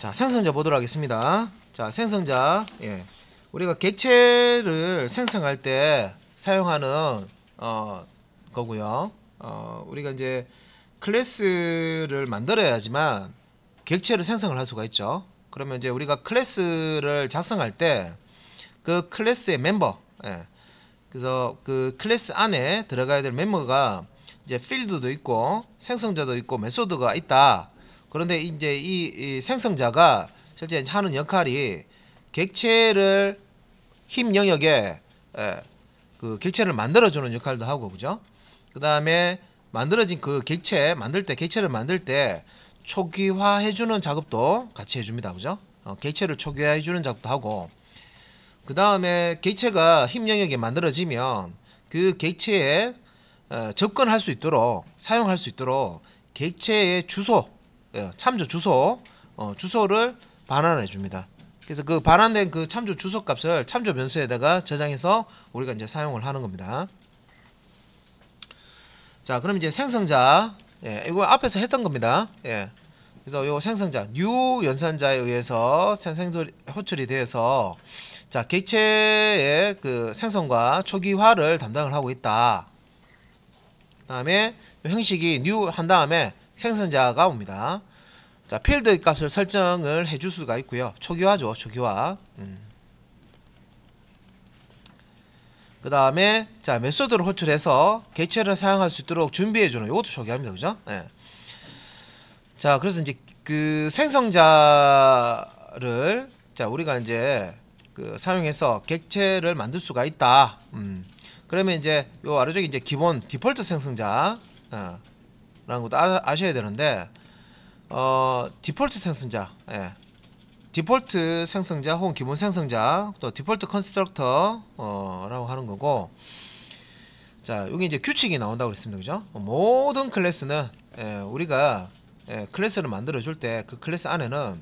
자, 생성자 보도록 하겠습니다. 자, 생성자. 예. 우리가 객체를 생성할 때 사용하는 거고요. 우리가 이제 클래스를 만들어야지만 객체를 생성을 할 수가 있죠. 그러면 이제 우리가 클래스를 작성할 때 그 클래스의 멤버, 예. 그래서 그 클래스 안에 들어가야 될 멤버가 이제 필드도 있고 생성자도 있고 메소드가 있다. 그런데 이제 이 생성자가 실제 하는 역할이 객체를 힘 영역에 그 객체를 만들어주는 역할도 하고, 그죠? 그 다음에 만들어진 그 객체 객체를 만들 때 초기화해주는 작업도 같이 해줍니다, 그죠? 객체를 초기화해주는 작업도 하고, 그 다음에 객체가 힘 영역에 만들어지면 그 객체에 접근할 수 있도록, 사용할 수 있도록 객체의 주소, 참조 주소, 주소를 반환해 줍니다. 그래서 그 반환된 그 참조 주소 값을 참조 변수에다가 저장해서 우리가 이제 사용을 하는 겁니다. 자, 그럼 이제 생성자, 이거 앞에서 했던 겁니다. 그래서 요 생성자 new 연산자에 의해서 호출이 되어서 자, 객체의 그 생성과 초기화를 담당을 하고 있다. 그 다음에 형식이 new 한 다음에 생성자가 옵니다. 자, 필드 값을 설정을 해줄 수가 있고요. 초기화죠, 초기화. 그 다음에 자, 메소드를 호출해서 객체를 사용할 수 있도록 준비해주는, 이것도 초기화입니다, 그죠? 자, 그래서 이제 그 생성자를 자, 우리가 이제 그 사용해서 객체를 만들 수가 있다. 그러면 이제 요 아래쪽에 이제 기본 디폴트 생성자 라는 것도 아셔야 되는데, 디폴트 생성자, 디폴트 생성자 혹은 기본 생성자, 또 디폴트 컨스트럭터 라고 하는 거고, 자, 여기 이제 규칙이 나온다고 그랬습니다, 그죠? 모든 클래스는 우리가 클래스를 만들어 줄 때 그 클래스 안에는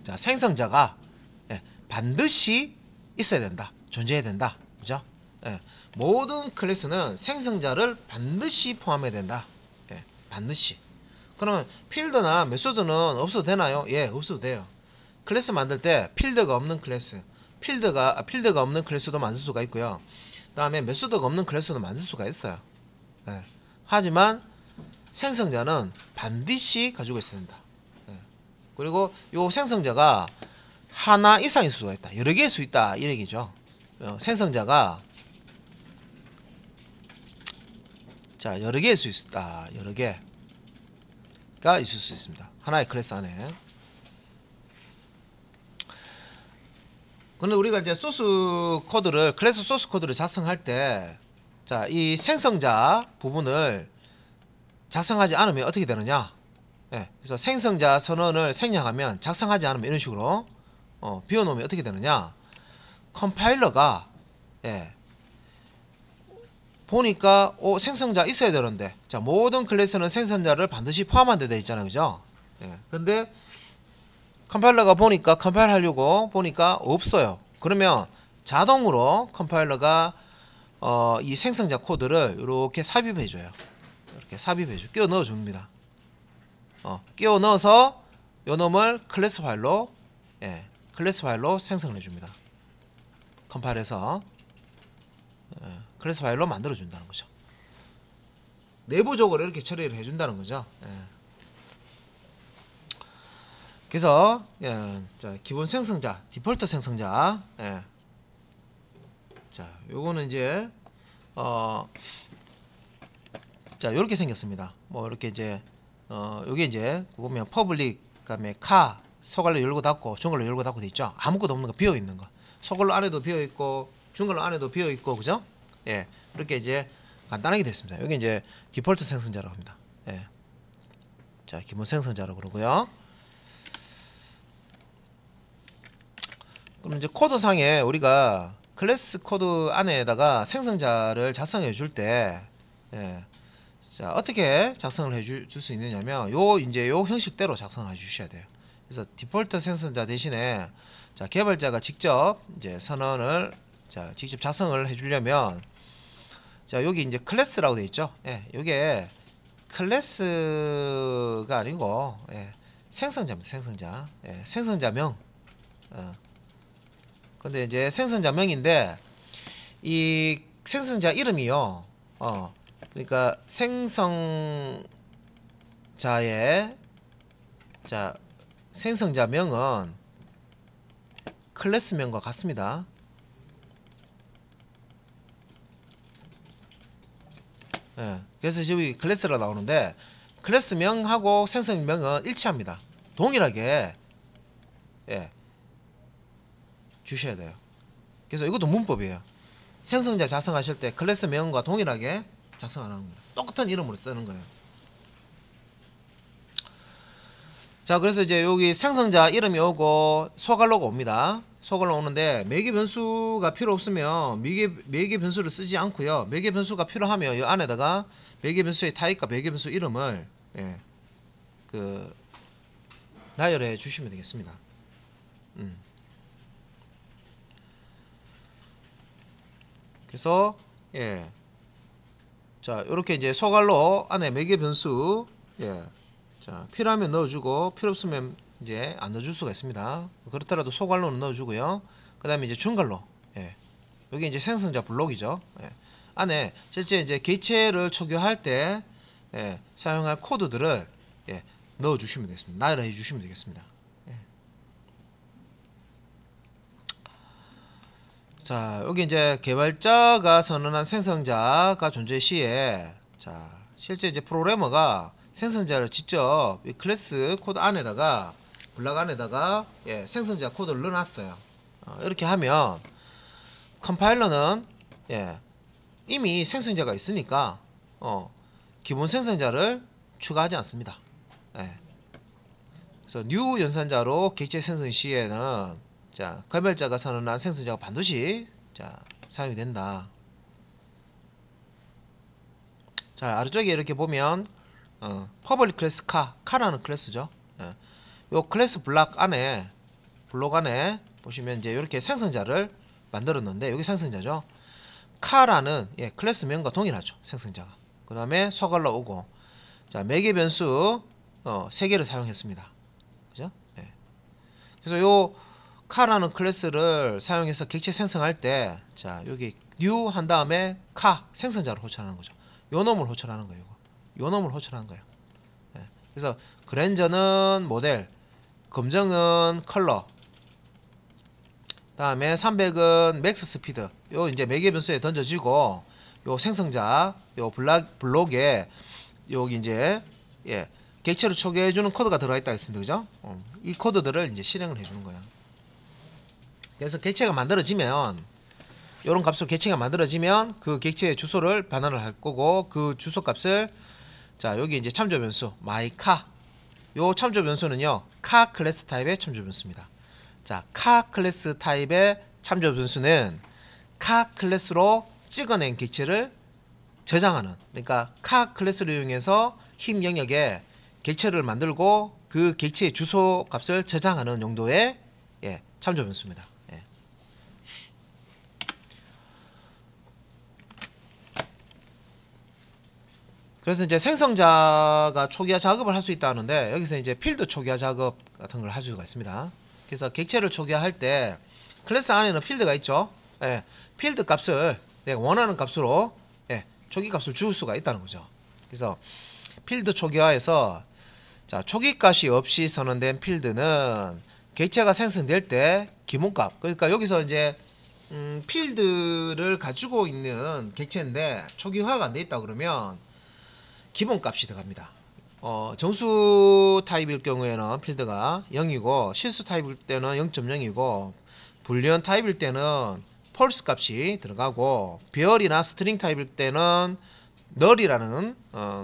자, 생성자가 반드시 있어야 된다, 존재해야 된다, 그죠? 모든 클래스는 생성자를 반드시 포함해야 된다. 반드시. 그러면 필드나 메소드는 없어도 되나요? 예, 없어도 돼요. 클래스 만들 때 필드가 없는 클래스, 필드가 없는 클래스도 만들 수가 있고요. 그다음에 메소드가 없는 클래스도 만들 수가 있어요. 하지만 생성자는 반드시 가지고 있어야 된다. 그리고 요 생성자가 하나 이상일 수가 있다, 여러 개일 수 있다, 이 얘기죠. 생성자가 자, 여러 개일 수 있다, 여러 개가 있을 수 있습니다, 하나의 클래스 안에. 근데 우리가 이제 소스 코드를, 클래스 소스 코드를 작성할 때, 자, 이 생성자 부분을 작성하지 않으면 어떻게 되느냐? 그래서 생성자 선언을 생략하면, 작성하지 않으면 이런 식으로 비워놓으면 어떻게 되느냐? 컴파일러가 보니까 생성자 있어야 되는데, 자, 모든 클래스는 생성자를 반드시 포함한 데 돼 있잖아요, 그죠? 근데 컴파일러가 보니까, 컴파일 하려고 보니까 없어요. 그러면 자동으로 컴파일러가 이 생성자 코드를 이렇게 삽입해줘요. 이렇게 삽입해줘요. 끼워 넣어줍니다. 끼워 넣어서 요 놈을 클래스 파일로 생성을 해줍니다. 컴파일해서 클래스 파일로 만들어준다는 거죠. 내부적으로 이렇게 처리를 해준다는 거죠. 그래서 자, 기본 생성자, 디폴트 생성자, 자, 요거는 이제 자, 요렇게 생겼습니다. 뭐 이렇게 이제 요게 이제 보면 퍼블릭, 그다음에 카, 소갈로 열고 닫고, 중갈로 열고 닫고 돼 있죠. 아무것도 없는 거, 비어 있는 거. 소갈로 안에도 비어 있고, 중갈로 안에도 비어 있고, 그죠? 이렇게 이제 간단하게 됐습니다. 여기 이제 디폴트 생성자라고 합니다. 자, 기본 생성자라고 그러고요. 그럼 이제 코드상에 우리가 클래스 코드 안에다가 생성자를 작성해 줄 때, 자, 어떻게 작성을 해줄 수 있느냐면, 이제 요 형식대로 작성해 주셔야 돼요. 그래서 디폴트 생성자 대신에, 자, 개발자가 직접 이제 선언을, 자, 직접 작성을 해주려면, 자, 여기 이제 클래스라고 되어 있죠. 요게 클래스가 아니고, 생성자입니다. 생성자. 예, 생성자명. 근데 이제 생성자명인데 이 생성자 이름이요. 그러니까 생성자의 자 생성자명은 클래스명과 같습니다. 예, 그래서 여기 클래스가 나오는데 클래스명하고 생성명은 일치합니다. 동일하게 예, 주셔야 돼요. 그래서 이것도 문법이에요. 생성자 작성하실 때 클래스명과 동일하게 작성하는 겁니다. 똑같은 이름으로 쓰는 거예요. 자, 그래서 이제 여기 생성자 이름이 오고 소갈로가 옵니다. 소갈로 오는데 매개 변수가 필요 없으면 매개 변수를 쓰지 않고요. 매개 변수가 필요하면 이 안에다가 매개 변수의 타입과 매개 변수 이름을 예, 나열해 주시면 되겠습니다. 그래서 예, 자 이렇게 이제 소갈로 안에 매개 변수 예, 자 필요하면 넣어주고 필요 없으면 이제 안 넣어줄 수가 있습니다. 그렇더라도 소갈로는 넣어주고요. 그 다음에 이제 중갈로 예, 여기 이제 생성자 블록이죠. 예, 안에 실제 이제 객체를 초기화할 때 예, 사용할 코드들을 예, 넣어주시면 되겠습니다. 나열해 주시면 되겠습니다. 예. 자 여기 이제 개발자가 선언한 생성자가 존재 시에 자 실제 이제 프로그래머가 생성자를 직접 이 클래스 코드 안에다가 블락 안에다가 예, 생성자 코드를 넣어놨어요. 이렇게 하면 컴파일러는 예, 이미 생성자가 있으니까 기본 생성자를 추가하지 않습니다. 예. 그래서 new 연산자로 객체 생성 시에는 자 개발자가 선언한 생성자가 반드시 자 사용이 된다. 자 아래쪽에 이렇게 보면 퍼블릭 클래스 카라는 클래스죠. 예. 요 클래스 블록 안에 보시면 이제 이렇게 생성자를 만들었는데 여기 생성자죠. 카라는 예, 클래스명과 동일하죠. 생성자가. 그 다음에 소갈로 오고 자 매개 변수 3개를 사용했습니다. 그죠? 예. 그래서 요 카라는 클래스를 사용해서 객체 생성할 때 자 여기 new 한 다음에 카 생성자를 호출하는 거죠. 요 놈을 호출하는 거예요. 요 놈을 호출하는 거예요. 예. 그래서 그랜저는 모델, 검정은 컬러, 다음에 300은 맥스 스피드. 요 이제 매개 변수에 던져지고 요 생성자 요 블록에 여기 이제 예, 객체를 초기화해 주는 코드가 들어가 있다 했습니다. 그죠? 이 코드들을 이제 실행을 해 주는 거예요. 그래서 객체가 만들어지면 요런 값으로 객체가 만들어지면 그 객체의 주소를 반환을 할 거고 그 주소 값을 자 여기 이제 참조 변수 myCar 요 참조 변수는요 car 클래스 타입의 참조 변수입니다. 자 car 클래스 타입의 참조 변수는 car 클래스로 찍어낸 객체를 저장하는 그러니까 car 클래스를 이용해서 힘 영역에 객체를 만들고 그 객체의 주소 값을 저장하는 용도의 예, 참조 변수입니다. 예. 그래서 이제 생성자가 초기화 작업을 할 수 있다 하는데 여기서 이제 필드 초기화 작업 같은 걸 할 수가 있습니다. 그래서 객체를 초기화할 때 클래스 안에는 필드가 있죠. 예, 필드 값을 내가 원하는 값으로 예, 초기 값을 줄 수가 있다는 거죠. 그래서 필드 초기화에서 자 초기 값이 없이 선언된 필드는 객체가 생성될 때 기본값 그러니까 여기서 이제 필드를 가지고 있는 객체인데 초기화가 안 돼 있다 그러면 기본값이 들어갑니다. 정수 타입일 경우에는 필드가 0이고 실수 타입일 때는 0.0이고 불리언 타입일 때는 펄스 값이 들어가고 배열이나 스트링 타입일 때는 널이라는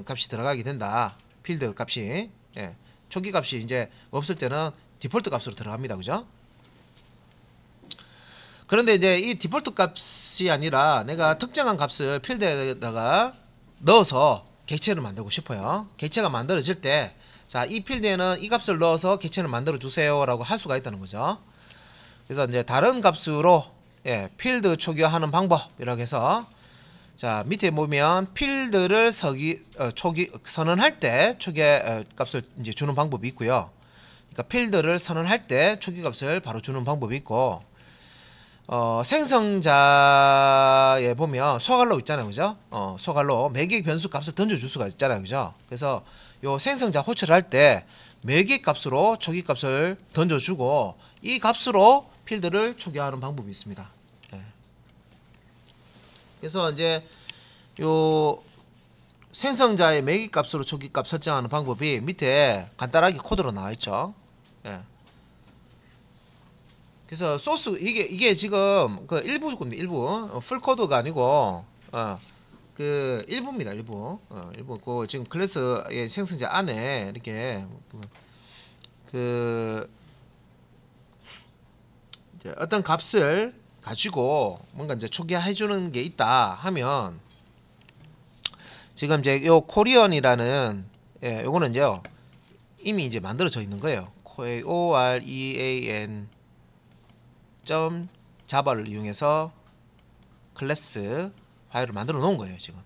값이 들어가게 된다. 필드 값이 예, 초기 값이 이제 없을 때는 디폴트 값으로 들어갑니다. 그죠? 그런데 이제 이 디폴트 값이 아니라 내가 특정한 값을 필드에다가 넣어서 객체를 만들고 싶어요. 객체가 만들어질 때 자, 이 필드에는 이 값을 넣어서 객체를 만들어 주세요 라고 할 수가 있다는 거죠. 그래서 이제 다른 값으로 예, 필드 초기화하는 방법이라고 해서 자 밑에 보면 필드를 선언할 때 초기화 값을 이제 주는 방법이 있고요. 그러니까 필드를 선언할 때 초기값을 바로 주는 방법이 있고, 생성자에 보면 소갈로 있잖아요, 그죠? 소갈로 매개획 변수 값을 던져줄 수가 있잖아요, 그죠? 그래서 요 생성자 호출을 할 때 매개획 값으로 초기값을 던져주고 이 값으로 필드를 초기화하는 방법이 있습니다. 예. 그래서 이제 요 생성자의 매개획 값으로 초기값 설정하는 방법이 밑에 간단하게 코드로 나와 있죠. 예. 그래서 소스 이게 지금 그 일부 건데 일부 풀 코드가 아니고 그 일부입니다. 일부 일부 그 지금 클래스의 생성자 안에 이렇게 그 이제 어떤 값을 가지고 뭔가 이제 초기화해 주는 게 있다 하면 지금 이제 요 코리언이라는 요거는 이제요 이미 이제 만들어져 있는 거예요. Korean 점 자바를 이용해서 클래스 파일을 만들어 놓은 거예요, 지금.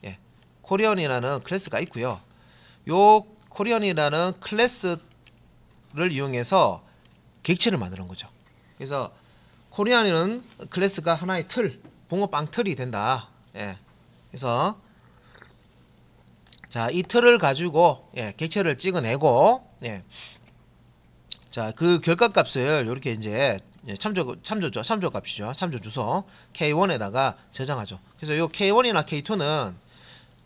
예. 코리언이라는 클래스가 있고요. 요 코리언이라는 클래스를 이용해서 객체를 만드는 거죠. 그래서 코리언이라는 클래스가 하나의 틀, 붕어빵 틀이 된다. 예. 그래서 자, 이 틀을 가지고 객체를 찍어내고 자, 그 결과값을 이렇게 이제 참조 값이죠. 참조 주소 K1에다가 저장하죠. 그래서 요 K1이나 K2는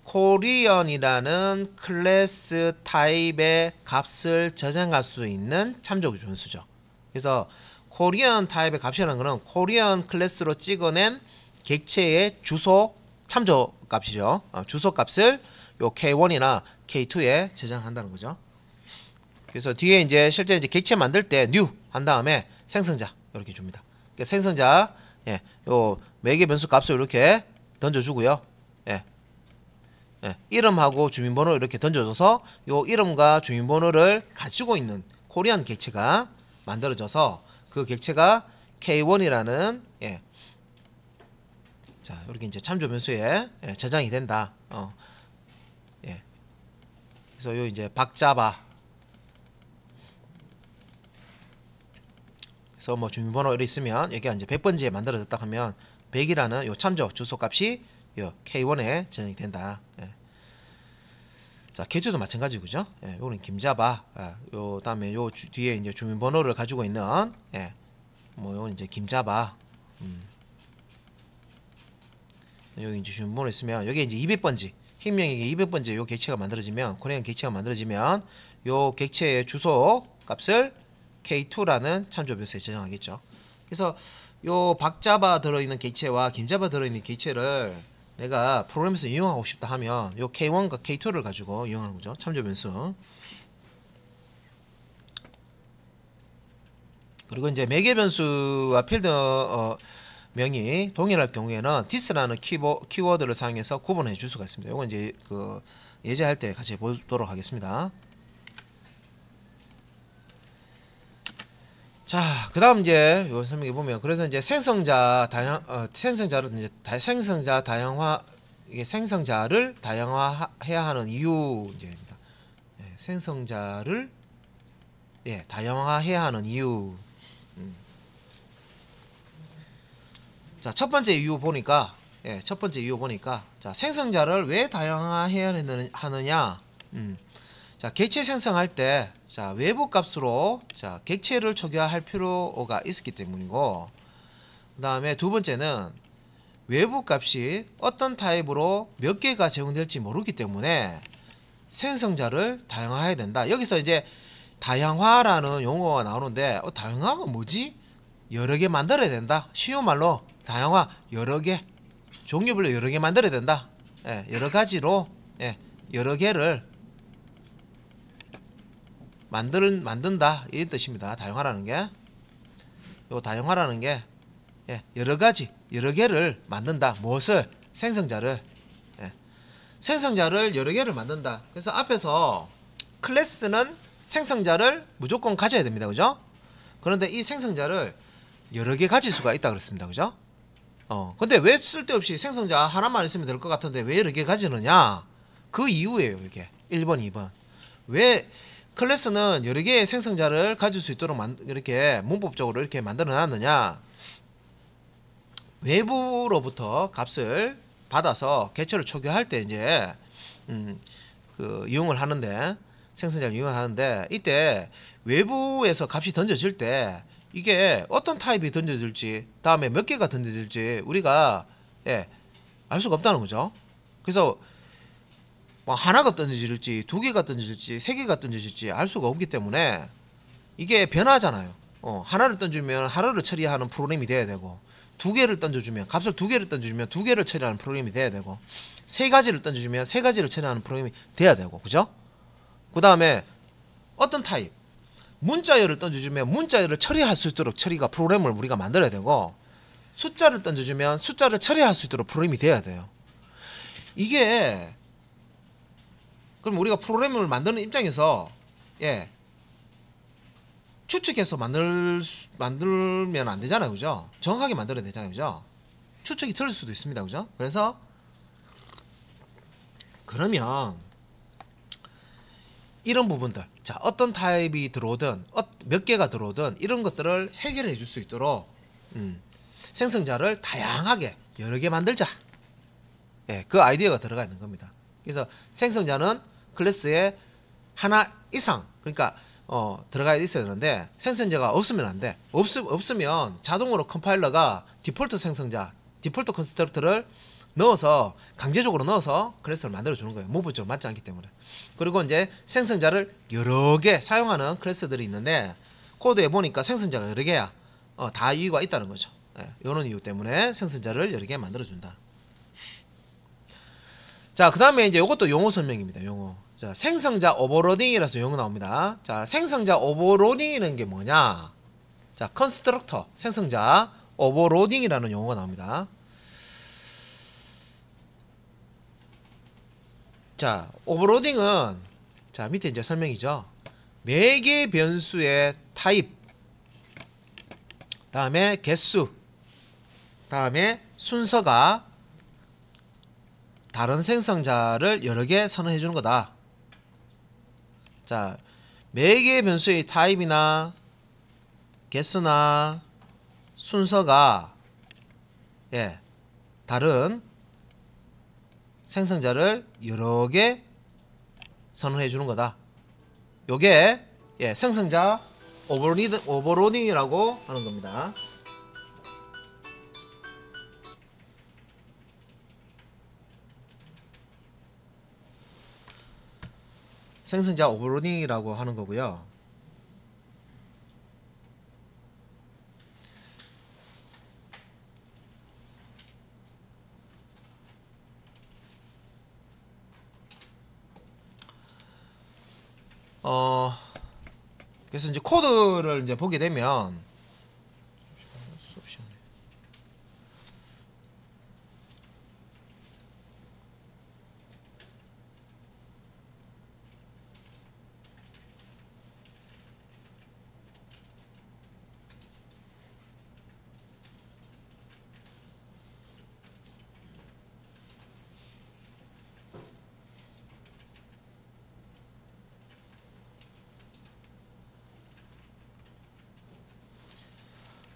코리언이라는 클래스 타입의 값을 저장할 수 있는 참조 변수죠. 그래서 코리언 타입의 값이라는 거는 코리언 클래스로 찍어낸 객체의 주소 참조 값이죠. 주소 값을 요 K1이나 K2에 저장한다는 거죠. 그래서 뒤에 이제 실제 이제 객체 만들 때 new 한 다음에 생성자 이렇게 줍니다. 그러니까 생성자 요 매개 변수 값을 이렇게 던져주고요. 이름하고 주민번호 이렇게 던져줘서 요 이름과 주민번호를 가지고 있는 코리안 객체가 만들어져서 그 객체가 K1이라는 자 이렇게 이제 참조 변수에 저장이 된다. 그래서 요 이제 박자바 그래서 뭐 주민번호 이렇게 있으면 여기가 이제 100번지에 만들어졌다 하면 100이라는 요 참조 주소 값이 요 K1에 저장이 된다. 자, K2도 마찬가지고, 그죠? 요거는 김자바. 요 다음에 요 뒤에 이제 주민번호를 가지고 있는 뭐 요건 이제 김자바. 여기 이제 주민번호 있으면 여기 이제 200번지 힘명에게 200번째 요 객체가 만들어지면 코리안 객체가 만들어지면 요 객체의 주소 값을 K2라는 참조 변수에 저장하겠죠. 그래서 요 박자바 들어있는 객체와 김자바 들어있는 객체를 내가 프로그램에서 이용하고 싶다 하면 요 K1과 K2를 가지고 이용하는 거죠. 참조 변수. 그리고 이제 매개 변수와 필드 명이 동일할 경우에는 this라는 키워드를 사용해서 구분해 줄 수가 있습니다. 이건 이제 그 예제할 때 같이 보도록 하겠습니다. 자, 그다음 이제 요 설명해 보면 그래서 이제 생성자를 이제 생성자를 다양화해야 하는 이유 이제입니다. 생성자를 다양화해야 하는 이유. 자, 첫 번째 이유 보니까 자, 생성자를 왜 다양화해야 하느냐? 자, 객체 생성할 때 자, 외부 값으로 자, 객체를 초기화할 필요가 있었기 때문이고, 그다음에 두 번째는 외부 값이 어떤 타입으로 몇 개가 제공될지 모르기 때문에 생성자를 다양화해야 된다. 여기서 이제 다양화라는 용어가 나오는데 다양화가 뭐지? 여러 개 만들어야 된다. 쉬운 말로 다양화 여러 개 종류별로 여러 개 만들어야 된다. 여러 가지로 여러 개를 만든다 이 뜻입니다. 다양화라는 게 요 다양화라는 게 여러 가지 여러 개를 만든다. 무엇을? 생성자를 생성자를 여러 개를 만든다. 그래서 앞에서 클래스는 생성자를 무조건 가져야 됩니다. 그죠? 그런데 이 생성자를 여러 개 가질 수가 있다 그랬습니다. 그죠? 근데 왜 쓸데없이 생성자 하나만 있으면 될 것 같은데 왜 여러 개 가지느냐? 그 이유예요. 이게 1번 2번 왜 클래스는 여러 개의 생성자를 가질 수 있도록 이렇게 문법적으로 이렇게 만들어 놨느냐, 외부로부터 값을 받아서 객체를 초기화할 때 이제 그 이용을 하는데, 생성자를 이용하는데, 이때 외부에서 값이 던져질 때 이게 어떤 타입이 던져질지, 다음에 몇 개가 던져질지 우리가 알 수가 없다는 거죠. 그래서 뭐 하나가 던져질지, 두 개가 던져질지, 세 개가 던져질지 알 수가 없기 때문에 이게 변하잖아요. 하나를 던지면 하나를 처리하는 프로그램이 돼야 되고, 두 개를 던져주면, 값을 두 개를 던져주면 두 개를 처리하는 프로그램이 돼야 되고, 세 가지를 던져주면 세 가지를 처리하는 프로그램이 돼야 되고, 그죠? 그 다음에 어떤 타입, 문자열을 던져주면 문자열을 처리할 수 있도록 처리가 프로그램을 우리가 만들어야 되고, 숫자를 던져주면 숫자를 처리할 수 있도록 프로그램이 돼야 돼요. 이게 그럼 우리가 프로그램을 만드는 입장에서 추측해서 만들면 안 되잖아요, 그죠? 정확하게 만들어야 되잖아요, 그죠? 추측이 틀릴 수도 있습니다, 그죠? 그래서 그러면 이런 부분들, 자, 어떤 타입이 들어오든 몇 개가 들어오든 이런 것들을 해결해 줄 수 있도록 생성자를 다양하게 여러 개 만들자. 그 아이디어가 들어가 있는 겁니다. 그래서 생성자는 클래스에 하나 이상, 그러니까 들어가 있어야 되는데, 생성자가 없으면 안 돼. 없으면 자동으로 컴파일러가 디폴트 생성자, 디폴트 컨스트럭터를 넣어서, 강제적으로 넣어서 클래스를 만들어 주는 거예요. 문법적으로 맞지 않기 때문에. 그리고 이제 생성자를 여러 개 사용하는 클래스들이 있는데, 코드에 보니까 생성자가 여러 개야. 다 이유가 있다는 거죠. 이런 이유 때문에 생성자를 여러 개 만들어 준다. 자, 그 다음에 이제 이것도 용어 설명입니다. 용어. 자, 생성자 오버로딩이라서 용어 나옵니다. 자, 생성자 오버로딩이라는 게 뭐냐? 자, 컨스트럭터, 생성자 오버로딩이라는 용어가 나옵니다. 자, 오버로딩은, 자, 밑에 이제 설명이죠. 매개 변수의 타입, 다음에 개수, 다음에 순서가 다른 생성자를 여러 개 선언해 주는 거다. 자, 매개 변수의 타입이나 개수나 순서가 다른 생성자를 여러 개 선언해 주는 거다. 요게 생성자 오버로딩이라고 하는 겁니다. 생성자 오버로딩이라고 하는 거고요. 그래서 이제 코드를 이제 보게 되면,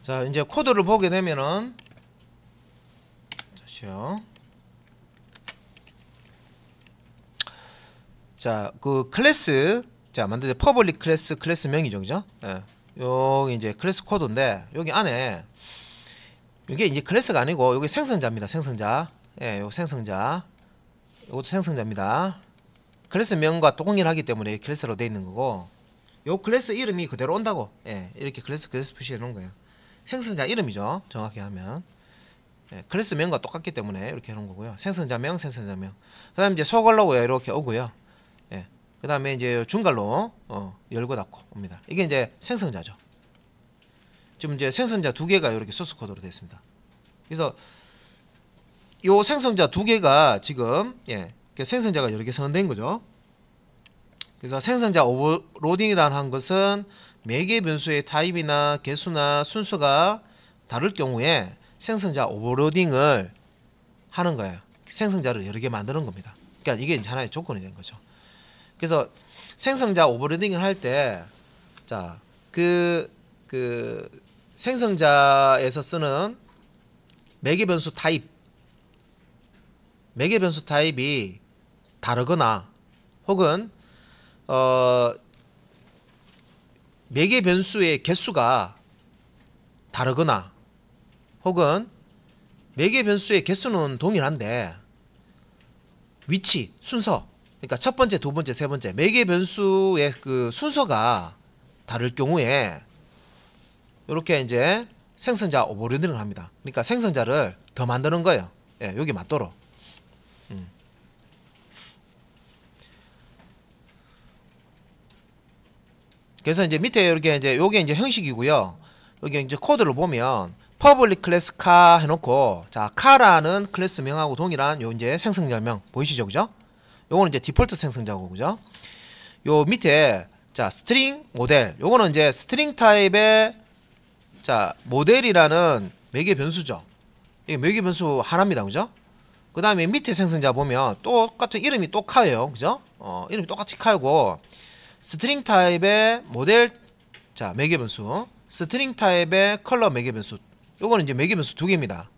자, 이제 코드를 보게 되면은, 잠시요. 자, 그 클래스, 자, 만들 때 퍼블릭 클래스명이죠, 그죠? 여기 이제 클래스 코드인데, 여기 안에 이게 이제 클래스가 아니고 여기 생성자입니다. 생성자. 요 생성자. 이것도 생성자입니다. 클래스명과 동일하기 때문에 클래스로 되어 있는 거고, 요 클래스 이름이 그대로 온다고. 이렇게 클래스 표시해 놓은 거예요. 생성자 이름이죠, 정확히 하면. 클래스명과 똑같기 때문에 이렇게 해놓은 거고요. 생성자명, 생성자명. 그 다음에 이제 소갈로고 이렇게 오고요. 그 다음에 이제 중괄로 열고 닫고 옵니다. 이게 이제 생성자죠. 지금 이제 생성자 두 개가 이렇게 소스 코드로 되어 있습니다. 그래서 요 생성자 두 개가 지금 생성자가 여러 개 선언된 거죠. 그래서 생성자 오버로딩이라는 한 것은 매개 변수의 타입이나 개수나 순서가 다를 경우에 생성자 오버로딩을 하는 거예요. 생성자를 여러 개 만드는 겁니다. 그러니까 이게 이제 하나의 조건이 된 거죠. 그래서 생성자 오버리딩을 할 때, 자, 그 생성자에서 쓰는 매개 변수 타입이 다르거나 혹은 매개 변수의 개수가 다르거나 혹은 매개 변수의 개수는 동일한데 위치, 순서, 그러니까 첫 번째, 두 번째, 세 번째 매개 변수의 그 순서가 다를 경우에 이렇게 이제 생성자 오버리딩을 합니다. 그러니까 생성자를 더 만드는 거예요. 예, 여기 맞도록. 그래서 이제 밑에 이렇게 이제 요게 이제 형식이고요. 여기 이제 코드를 보면 퍼블릭 클래스 카 해놓고, 자, 카라는 클래스명하고 동일한 요 이제 생성자명 보이시죠, 그죠? 요거는 이제 디폴트 생성자고, 그죠? 요 밑에 자 스트링 모델, 요거는 이제 스트링 타입의 자 모델이라는 매개 변수죠. 이게 매개 변수 하나입니다, 그죠? 그 다음에 밑에 생성자 보면 똑같은 이름이 또 카예요, 그죠? 이름이 똑같이 카고, 스트링 타입의 모델 자 매개 변수, 스트링 타입의 컬러 매개 변수, 요거는 이제 매개 변수 두 개입니다.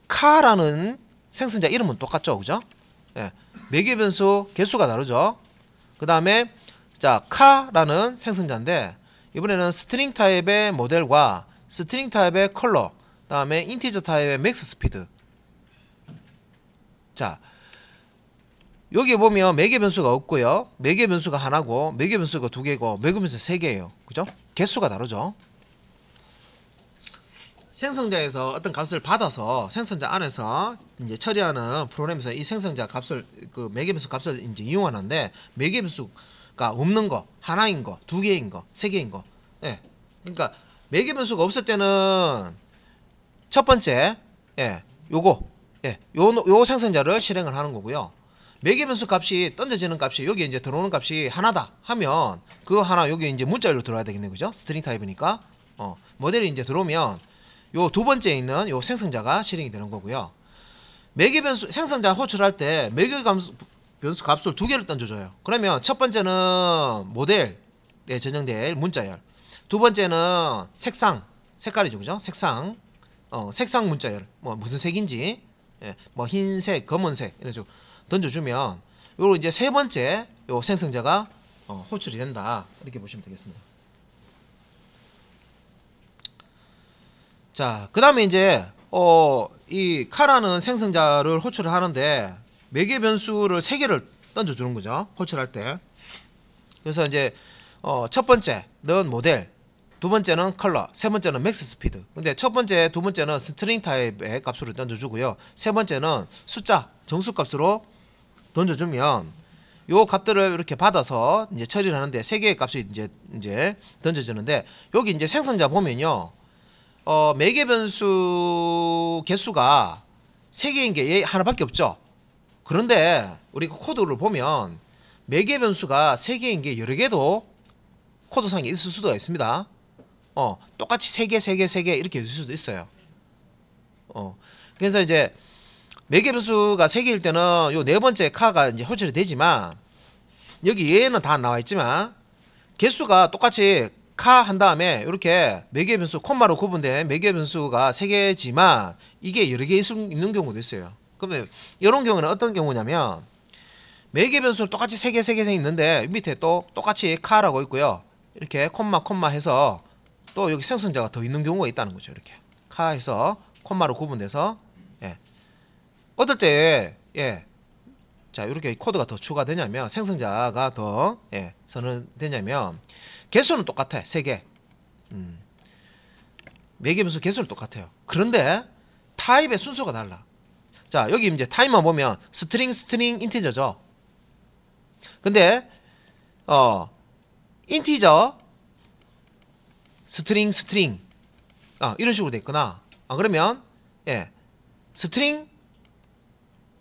카라는 생성자 이름은 똑같죠, 그죠? 예, 매개 변수 개수가 다르죠. 그 다음에 자 카라는 생성자인데 이번에는 스트링 타입의 모델과 스트링 타입의 컬러, 그 다음에 인티저 타입의 맥스 스피드. 자 여기 보면 매개 변수가 없고요, 매개 변수가 하나고 매개 변수가 두 개고 매개 변수 세 개예요, 그죠? 개수가 다르죠. 생성자에서 어떤 값을 받아서 생성자 안에서 이제 처리하는 프로그램에서 이 생성자 값을 그 매개 변수 값을 이제 이용하는데, 매개 변수가 없는 거, 하나인 거, 두 개인 거, 세 개인 거. 예. 그러니까 매개 변수가 없을 때는 첫 번째, 예, 요거, 예, 요 생성자를 실행을 하는 거고요. 매개 변수 값이 던져지는 값이 여기 이제 들어오는 값이 하나다 하면 그거 하나 여기 이제 문자열로 들어와야 되겠네, 그죠? 스트링 타입이니까. 모델이 이제 들어오면 요 두 번째에 있는 요 생성자가 실행이 되는 거고요. 매개 변수 생성자 호출할 때 매개 변수 값을 두 개를 던져줘요. 그러면 첫 번째는 모델에 전형될 문자열, 두 번째는 색깔이죠, 그죠? 색상 문자열, 뭐 무슨 색인지, 예, 뭐 흰색, 검은색 이런 식으로 던져주면 요로 이제 세 번째 요 생성자가 호출이 된다, 이렇게 보시면 되겠습니다. 자, 그 다음에 이제 이 카라는 생성자를 호출을 하는데 매개 변수를 세 개를 던져주는 거죠, 호출할 때. 그래서 이제 첫 번째는 모델, 두 번째는 컬러, 세 번째는 맥스 스피드. 근데 첫 번째, 두 번째는 스트링 타입의 값으로 던져주고요, 세 번째는 숫자, 정수 값으로 던져주면 요 값들을 이렇게 받아서 이제 처리를 하는데 세 개의 값이 이제 던져지는데, 여기 이제 생성자 보면요, 매개 변수 개수가 세 개인 게 하나밖에 없죠. 그런데 우리가 코드를 보면 매개 변수가 세 개인 게 여러 개도 코드상에 있을 수도 있습니다. 똑같이 세 개 이렇게 있을 수도 있어요. 그래서 이제 매개 변수가 세 개일 때는 요 네 번째 카가 이제 호출이 되지만, 여기 얘는 다 나와 있지만 개수가 똑같이 카 한 다음에 이렇게 매개 변수 콤마로 구분된 매개 변수가 세 개지만 이게 여러 개 있는 경우도 있어요. 그러면 이런 경우는 어떤 경우냐면, 매개 변수는 똑같이 세 개 있는데 밑에 또 똑같이 카라고 있고요, 이렇게 콤마 해서 또 여기 생성자가 더 있는 경우가 있다는 거죠. 이렇게 카에서 콤마로 구분돼서, 예, 어떨 때, 예, 자 이렇게 코드가 더 추가되냐면, 생성자가 더 선언되냐면 개수는 똑같아, 세 개. 매개 변수 개수는 똑같아요. 그런데 타입의 순서가 달라. 자 여기 이제 타입만 보면 스트링 인티저죠. 근데 인티저 스트링 이런 식으로 돼 있거나, 그러면 예, 스트링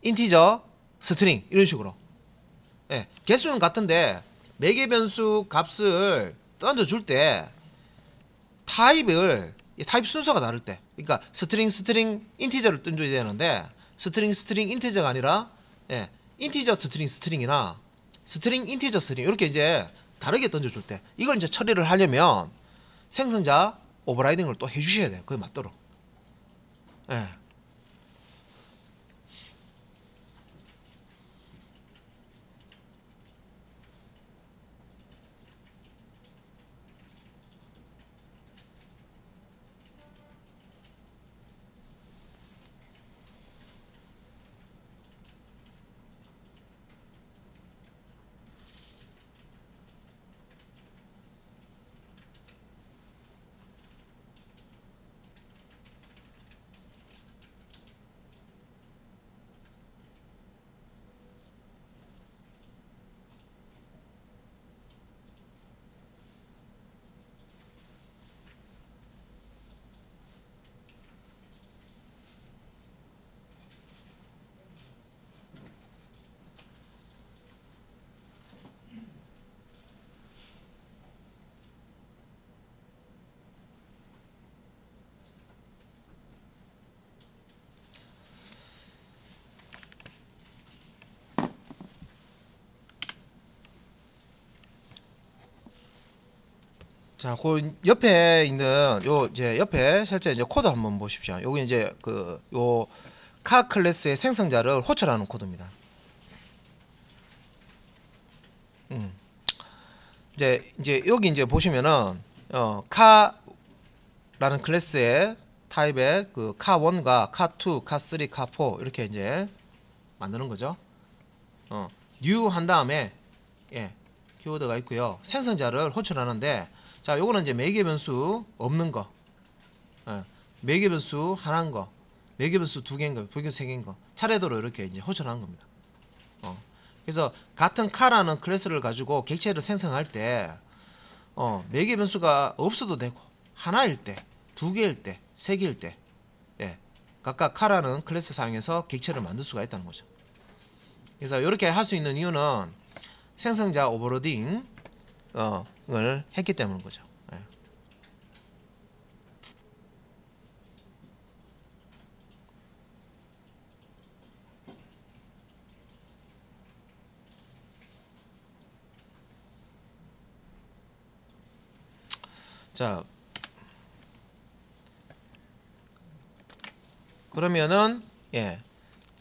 인티저 스트링 이런 식으로, 예, 개수는 같은데 매개 변수 값을 던져줄 때 타입 순서가 다를 때, 그러니까 스트링 인티저를 던져야 되는데 스트링 인티저가 아니라, 예, 인티저 스트링이나 스트링, 인티저 스트링 이렇게 이제 다르게 던져줄 때 이걸 이제 처리를 하려면 생성자 오버라이딩을 또 해주셔야 돼요. 그에 맞도록. 예. 자, 그 옆에 있는 요 이제 옆에 실제 이제 코드 한번 보십시오. 여기 이제 그 요 카 클래스의 생성자를 호출하는 코드입니다. 이제 여기 이제 보시면은 카라는 클래스의 타입의 그 카1과 카2, 카3, 카4 이렇게 이제 만드는 거죠. new 한 다음에 예, 키워드가 있고요. 생성자를 호출하는데 자, 요거는 이제 매개 변수 없는 거, 매개 변수 하나인 거, 매개 변수 두 개인 거, 매개 변수 세 개인 거 차례대로 이렇게 이제 호출하는 겁니다. 그래서 같은 카라는 클래스를 가지고 객체를 생성할 때 매개 변수가 없어도 되고 하나일 때, 두 개일 때, 세 개일 때, 예, 각각 카라는 클래스 사용해서 객체를 만들 수가 있다는 거죠. 그래서 이렇게 할 수 있는 이유는 생성자 오버로딩 을 했기 때문인 거죠. 예. 자, 그러면은 예,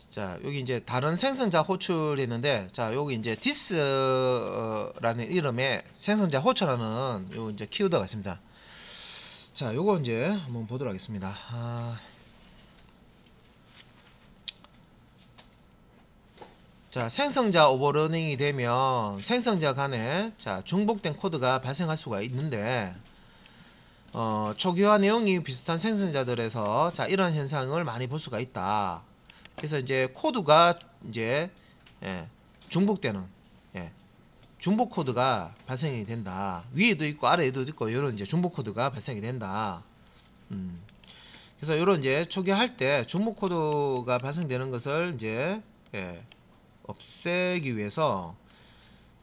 자 여기 이제 다른 생성자 호출이 있는데 자 여기 이제 this라는 이름의 생성자 호출하는 요 이제 키워드가 있습니다. 자 요거 이제 한번 보도록 하겠습니다. 자 생성자 오버러닝이 되면 생성자 간에 자 중복된 코드가 발생할 수가 있는데 초기화 내용이 비슷한 생성자들에서 자 이런 현상을 많이 볼 수가 있다. 그래서 이제 코드가 이제 중복되는 중복 코드가 발생이 된다. 위에도 있고 아래에도 있고 이런 이제 중복 코드가 발생이 된다. 그래서 이런 이제 초기화할 때 중복 코드가 발생되는 것을 이제 없애기 위해서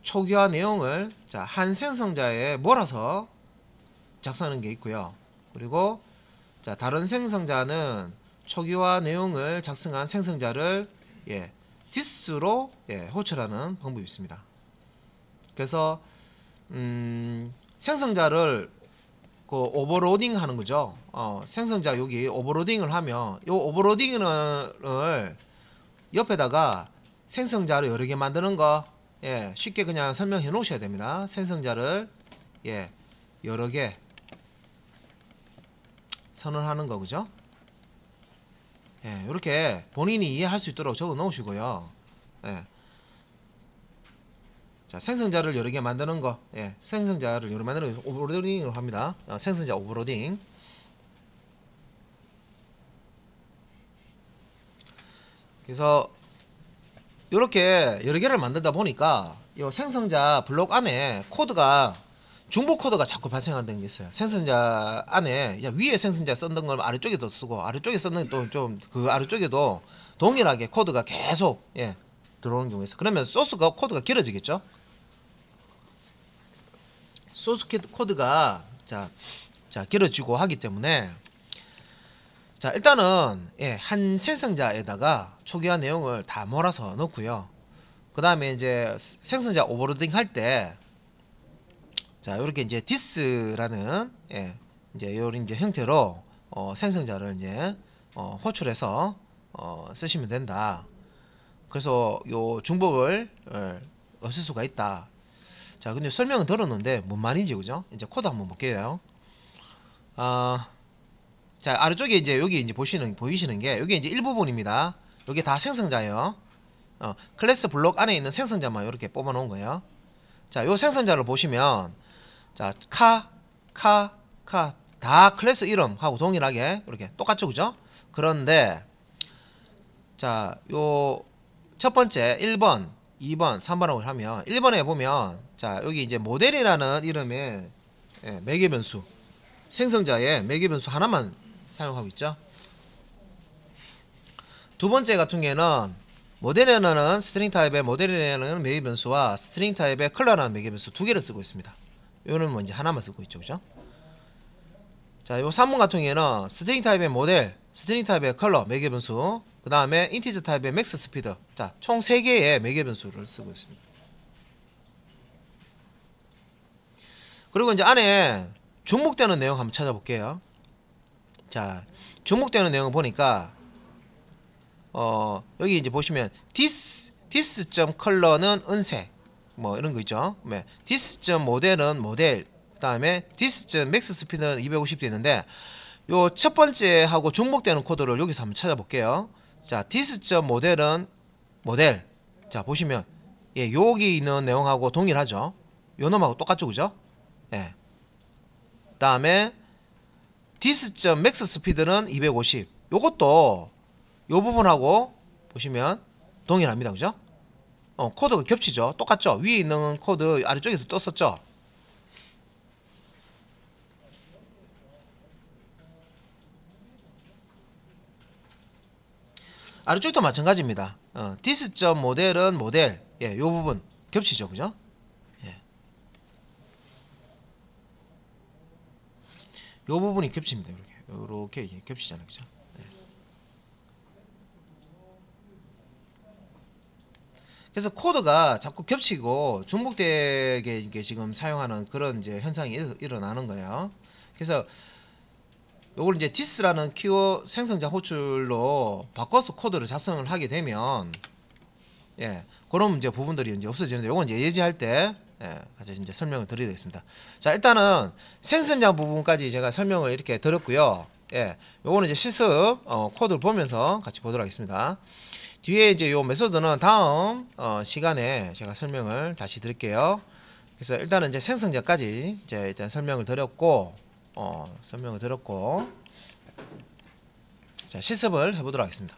초기화 내용을 자 한 생성자에 몰아서 작성하는 게 있고요. 그리고 자 다른 생성자는 초기화 내용을 작성한 생성자를 this로 호출하는 방법이 있습니다. 그래서 생성자를 그 오버로딩 하는 거죠. 생성자 여기 오버로딩을 하면 이 오버로딩을 옆에다가 생성자를 여러 개 만드는 거 쉽게 그냥 설명해 놓으셔야 됩니다. 생성자를 여러 개 선언하는 거 그죠? 이렇게 본인이 이해할 수 있도록 적어 놓으시고요. 자, 생성자를 여러 개 만드는 거, 생성자를 여러 개 만드는 거 오버로딩을 합니다. 생성자 오버로딩. 그래서 이렇게 여러 개를 만들다 보니까 이 생성자 블록 안에 코드가 중복 코드가 자꾸 발생하는 게 있어요. 생성자 안에 위에 생성자 썼던 걸 아래쪽에도 쓰고 아래쪽에 썼는 또 좀 그 아래쪽에도 동일하게 코드가 계속 들어오는 경우가 있어. 그러면 소스가 코드가 길어지겠죠. 소스 코드가 자 길어지고 하기 때문에 자 일단은 한 생성자에다가 초기화 내용을 다 몰아서 넣고요. 그 다음에 이제 생성자 오버로딩 할 때, 자, 이렇게 이제 this라는, 예, 이제 요런 이제 형태로, 생성자를 이제, 호출해서, 쓰시면 된다. 그래서 요 중복을, 없앨 수가 있다. 자, 근데 설명은 들었는데, 뭔 말인지, 그죠? 이제 코드 한번 볼게요. 자, 아래쪽에 이제 여기 이제 보이시는 게, 여기 이제 일부분입니다. 여기 다 생성자예요. 클래스 블록 안에 있는 생성자만 이렇게 뽑아 놓은 거예요. 자, 요 생성자를 보시면, 자, 다 클래스 이름하고 동일하게 이렇게 똑같죠, 그죠? 그런데, 자, 요 첫 번째 1번, 2번, 3번하고 하면 1번에 보면, 자, 여기 이제 모델이라는 이름의, 예, 매개 변수, 생성자의 매개 변수 하나만 사용하고 있죠. 두 번째 같은 경우에는 모델이라는 스트링 타입의 모델이라는 매개 변수와 스트링 타입의 컬러라는 매개 변수 두 개를 쓰고 있습니다. 요는 뭐 이제 하나만 쓰고 있죠, 그죠? 자, 요 3번 같은 경우에는 스트링 타입의 모델, 스트링 타입의 컬러 매개 변수, 그 다음에 인티저 타입의 맥스 스피드. 자, 총 3개의 매개 변수를 쓰고 있습니다. 그리고 이제 안에 중복되는 내용 한번 찾아볼게요. 자, 중복되는 내용을 보니까, 여기 이제 보시면 this.color는 은색, 뭐 이런 거 있죠. 네. this.model은 모델, 그 다음에 this.maxspeed는 250 되는데, 요 첫 번째 하고 중복되는 코드를 여기서 한번 찾아볼게요. 자, this.model은 모델. 자, 보시면, 예, 여기 있는 내용하고 동일하죠. 요 놈하고 똑같죠, 그죠? 예. 그 다음에 this.maxspeed는 250. 요것도 요 부분하고 보시면 동일합니다, 그죠? 코드가 겹치죠. 똑같죠. 위에 있는 코드 아래쪽에서 떴었죠. 아래쪽도 마찬가지입니다. this.model은 모델, 예, 요 부분 겹치죠, 그죠? 예. 요 부분이 겹칩니다. 요렇게 겹치잖아요, 그죠? 예. 그래서 코드가 자꾸 겹치고 중복되게 이게 지금 사용하는 그런 이제 현상이 일어나는 거예요. 그래서 요걸 이제 this라는 키워드 생성자 호출로 바꿔서 코드를 작성을 하게 되면, 예, 그런 이제 부분들이 이제 없어지는데, 요건 이제 예제할 때, 예, 같이 이제 설명을 드리겠습니다. 자, 일단은 생성자 부분까지 제가 설명을 이렇게 드렸고요. 예, 요거는 이제 실습 코드를 보면서 같이 보도록 하겠습니다. 뒤에 이제 요 메소드는 다음 시간에 제가 설명을 다시 드릴게요. 그래서 일단은 이제 생성자까지 이제 일단 설명을 드렸고, 자, 실습을 해보도록 하겠습니다.